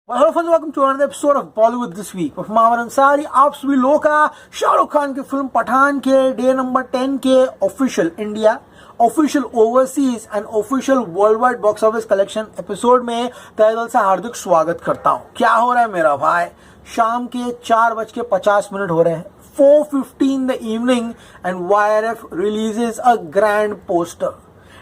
Hello friends, welcome to another episode of Bollywood this week of मावर अंसारी। आप सभी लोगों का शाहरुख खान की फिल्म पठान के डे नंबर 10 के official India, official overseas and official world wide box office collection episode में तहे दिल से हार्दिक स्वागत करता हूं। क्या हो रहा है मेरा भाई? शाम के 4:50 हो रहे हैं, 4:50 in the evening, and YRF releases a grand poster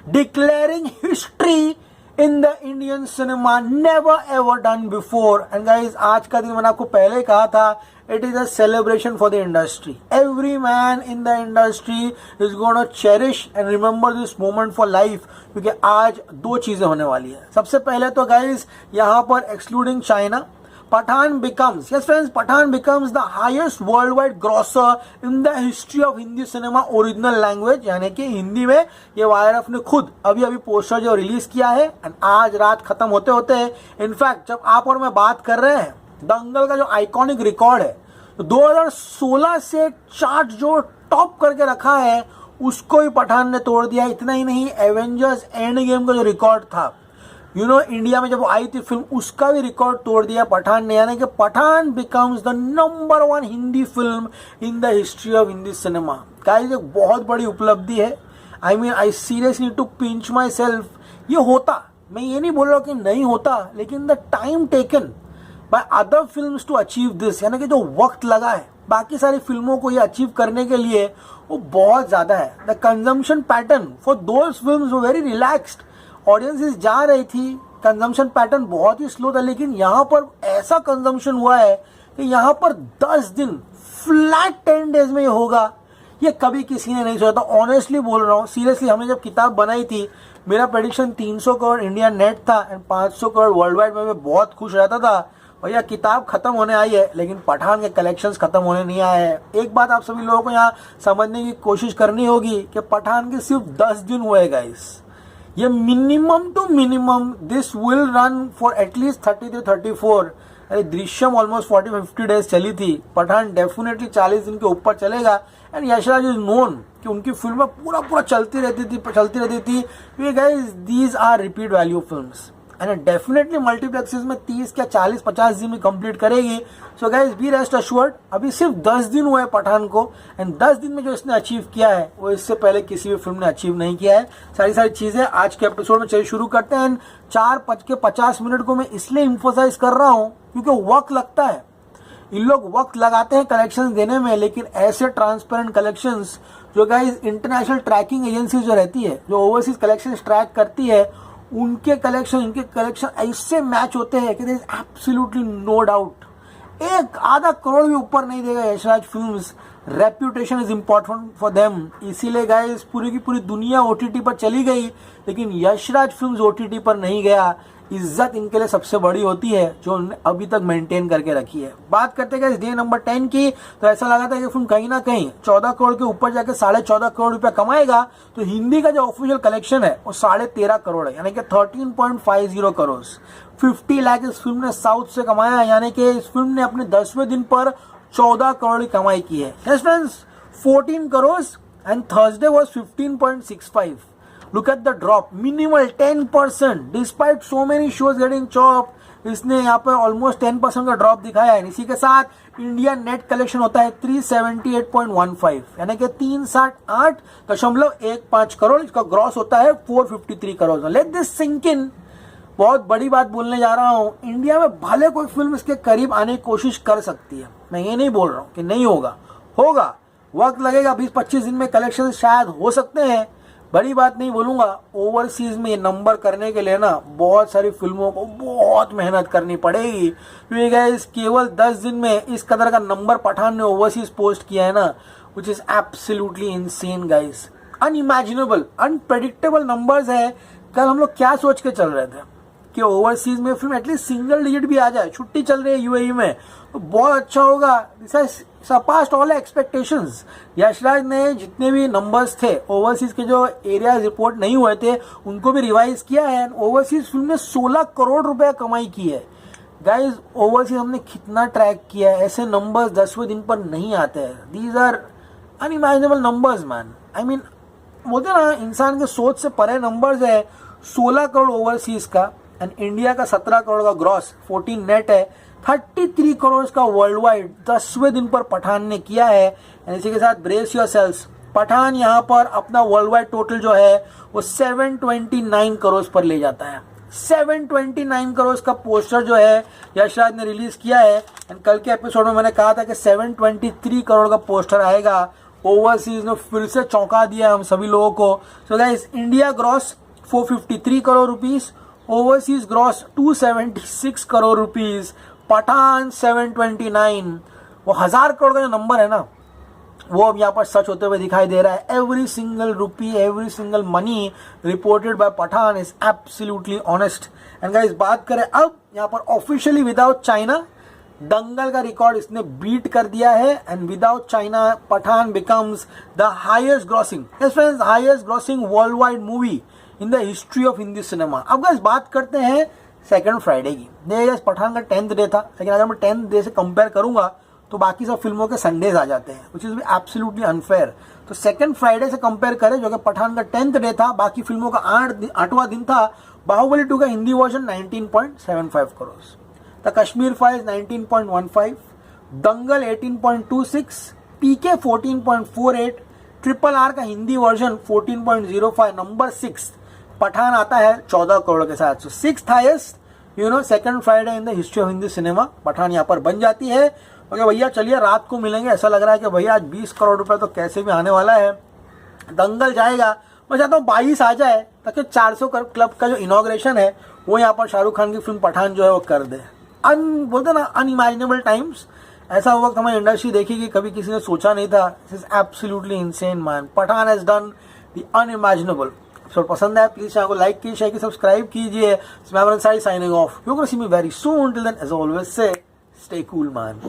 declaring history in the Indian cinema, never ever done before. And guys, आज का दिन मैंने आपको पहले कहा था, it is a celebration for the industry. Every man in the industry is going to cherish and remember this moment for life, क्योंकि आज दो चीजें होने वाली है। सबसे पहले तो guys, यहाँ पर excluding China, Pathan becomes, yes friends, Pathan becomes the highest worldwide grosser in the history of Hindi cinema original language, यानी कि हिंदी में ये YRF ने खुद अभी पोस्टर जो रिलीज किया है एंड आज रात खत्म होते होते इनफैक्ट जब आप और मैं बात कर रहे हैं, दंगल का जो आइकॉनिक रिकॉर्ड है, तो 2016 से चार्ट जो टॉप करके रखा है उसको ही पठान ने तोड़ दिया। इतना ही नहीं, एवेंजर्स एंड गेम का जो रिकॉर्ड था, इंडिया में जब वो आई थी फिल्म, उसका भी रिकॉर्ड तोड़ दिया पठान ने। यानी कि Pathaan becomes the number 1 Hindi film in the history of Hindi cinema. Guys, एक बहुत बड़ी उपलब्धि है। I seriously need to pinch myself. ये होता, मैं ये नहीं बोल रहा कि नहीं होता, लेकिन the time taken by other films to achieve this, यानी कि जो वक्त लगा है बाकी सारी फिल्मों को ये अचीव करने के लिए, वो बहुत ज्यादा है। The consumption pattern for those films were very relaxed. Audiences जा रही थी, कंजम्पशन पैटर्न बहुत ही स्लो था, लेकिन यहाँ पर ऐसा कंजम्पशन हुआ है कि यहाँ पर 10 दिन फ्लैट 10 डेज में ये होगा, ये कभी किसी ने नहीं सोचा था। ऑनेस्टली बोल रहा हूँ, सीरियसली, हमने जब किताब बनाई थी, मेरा प्रेडिक्शन 300 करोड़ इंडिया नेट था एंड 500 करोड़ वर्ल्ड वाइड में। मैं बहुत खुश रहता था भैया किताब खत्म होने आई है, लेकिन पठान के कलेक्शंस खत्म होने नहीं आए हैं। एक बात आप सभी लोगों को यहाँ समझने की कोशिश करनी होगी कि पठान के सिर्फ 10 दिन हुए गाइस। ये minimum to minimum this will run for at least 30 to 34। अरे दृश्यम ऑलमोस्ट 40-50 डेज चली थी, पठान डेफिनेटली 40 दिन के ऊपर चलेगा। एंड यशराज इज नोन कि उनकी फिल्में पूरा चलती रहती थी। Guys, these are repeat value films and definitely multiplexes में 30 या 40-50 दिन में कंप्लीट करेगी। So guys, be rest assured, अभी सिर्फ 10 दिन हुए हैं पठान को, एंड 10 दिन में जो इसने अचीव किया है वो इससे पहले किसी भी फिल्म ने अचीव नहीं किया है। सारी चीजें आज के एपिसोड में चलिए शुरू करते हैं। 4:50 को मैं इसलिए इम्फोसाइज कर रहा हूँ क्योंकि वक्त लगता है, इन लोग वक्त लगाते हैं कलेक्शंस देने में, लेकिन ऐसे ट्रांसपेरेंट कलेक्शंस जो गाइस इंटरनेशनल ट्रैकिंग एजेंसी जो रहती है, जो ओवरसीज कलेक्शंस ट्रैक करती है, इनके कलेक्शन ऐसे मैच होते हैं कि there is absolutely no doubt 1-आधा करोड़ भी ऊपर नहीं देगा Yashraj films. Reputation is important for them, इसीलिए गाइस पूरी की पूरी दुनिया OTT पर चली गई, लेकिन यशराज फिल्म्स OTT पर नहीं गया। इज्जत इनके लिए सबसे बड़ी होती है जो उन्होंने अभी तक मेंटेन करके रखी है। बात करते हैं डे नंबर 10 की, तो ऐसा लगा था कि फिल्म कहीं ना कहीं 14 करोड़ के ऊपर जाके 14.5 करोड़ रुपया कमाएगा। तो हिंदी का जो ऑफिशियल कलेक्शन है वो 13.5 करोड़ है, यानी कि 13.50 करोड़। 50 लाख इस फिल्म ने साउथ से कमाया, यानी कि इस फिल्म ने अपने 10वें दिन पर 14 करोड़ की कमाई की है। Yes friends, 14 crore and Thursday was 15.65। Look at the drop, minimal 10%, despite so many shows getting chopped। इसने यहाँ पर ऑलमोस्ट 10% का ड्रॉप दिखाया है। इसी के साथ इंडिया नेट कलेक्शन होता है 378.15, यानी कि 368.15 करोड़। इसका ग्रॉस होता है 453 crore. Let this sink in. बहुत बड़ी बात बोलने जा रहा हूँ, इंडिया में भले कोई फिल्म इसके करीब आने की कोशिश कर सकती है, मैं ये नहीं बोल रहा हूँ कि नहीं होगा, वक्त लगेगा। 20-25 दिन में कलेक्शन शायद हो सकते हैं, बड़ी बात नहीं बोलूंगा। ओवरसीज में ये नंबर करने के लिए ना बहुत सारी फिल्मों को बहुत मेहनत करनी पड़ेगी, क्योंकि गाइस केवल 10 दिन में इस कदर का नंबर पठान ने ओवरसीज पोस्ट किया है ना, which is absolutely insane guys. Unimaginable, unpredictable numbers है। कल हम लोग क्या सोच के चल रहे थे कि ओवरसीज में फिल्म एटलीस्ट सिंगल डिजिट भी आ जाए, छुट्टी चल रही है UAE में तो बहुत अच्छा होगा। This has surpassed all expectations. Yashraj ने जितने भी नंबर्स थे ओवरसीज के, जो एरियाज रिपोर्ट नहीं हुए थे, उनको भी रिवाइज किया है। ओवरसीज फिल्म ने 16 करोड़ रुपया कमाई की है। गाइज, ओवरसीज हमने कितना ट्रैक किया है, ऐसे नंबर्स 10वें दिन पर नहीं आते हैं। These are unimaginable numbers man. I mean, बोलते ना, इंसान के सोच से परे नंबर्स है। 16 करोड़ ओवरसीज का, एंड इंडिया का 17 करोड़ का ग्रॉस, 14 नेट है, 33 करोड़ का वर्ल्ड वाइड 10वें दिन पर पठान ने किया है। एंड इसी के साथ ब्रेस योरसेल्व्स, पठान यहाँ पर अपना वर्ल्ड वाइड टोटल जो है वो 729 करोड़ पर ले जाता है। 729 करोड़ का पोस्टर जो है यश राज ने रिलीज किया है। एंड कल के एपिसोड में मैंने कहा था कि 723 करोड़ का पोस्टर आएगा। ओवरसीज ने फिर से चौंका दिया हम सभी लोगों को। So guys, India gross 453 crore rupees, overseas gross 276 crore rupees, Pathaan 729। वो 1000 करोड़ का जो नंबर है ना, वो अब यहाँ पर सच होते हुए दिखाई दे रहा है। Every single rupee, every single money reported by Pathaan is absolutely honest. And guys, बात करें अब यहाँ पर ऑफिशियली विदाउट चाइना, दंगल का रिकॉर्ड इसने बीट कर दिया है। And without China Pathaan becomes the highest grossing, highest grossing worldwide movie in the history of Hindi cinema. अब गाइस बात करते हैं सेकंड फ्राइडे की। देखिए, पठान का 10th डे था, लेकिन अगर मैं 10th डे से कंपेयर करूंगा तो बाकी सब फिल्मों के संडेज आ जाते हैं, विच इज भी एब्सोल्युटली अनफेयर। तो सेकंड फ्राइडे से कंपेयर करें, जो कि पठान का 10th डे था, बाकी फिल्मों का 8वां दिन था। बाहुबली 2 का Hindi version 19.75 crore, the Kashmir files 19.15, Dangal 18.26, PK 14.48, RRR का हिंदी वर्जन 14.05, नंबर 6 पठान आता है 14 करोड़ के साथ। So 6th highest second Friday in the history of Hindi cinema Pathaan यहाँ पर बन जाती है। ओके भैया, चलिए रात को मिलेंगे। ऐसा लग रहा है कि भैया आज 20 करोड़ रुपए तो कैसे भी आने वाला है। दंगल जाएगा, मैं चाहता हूँ 22 आ जाए, ताकि 400 क्लब का जो इनॉग्रेशन है वो यहाँ पर शाहरुख खान की फिल्म पठान जो है वो कर दे। बोलते ना, अनइमेजिनेबल टाइम्स। ऐसा वक्त हमारी इंडस्ट्री देखेगी, कभी किसी ने सोचा नहीं था। This is absolutely insane man. Pathaan has done the unimaginable. Episode पसंद है प्लीज चैनल को लाइक कीजिए, शेयर कीजिए, सब्सक्राइब कीजिए। Signing off, you gonna see me very soon. Till then as always say stay cool man.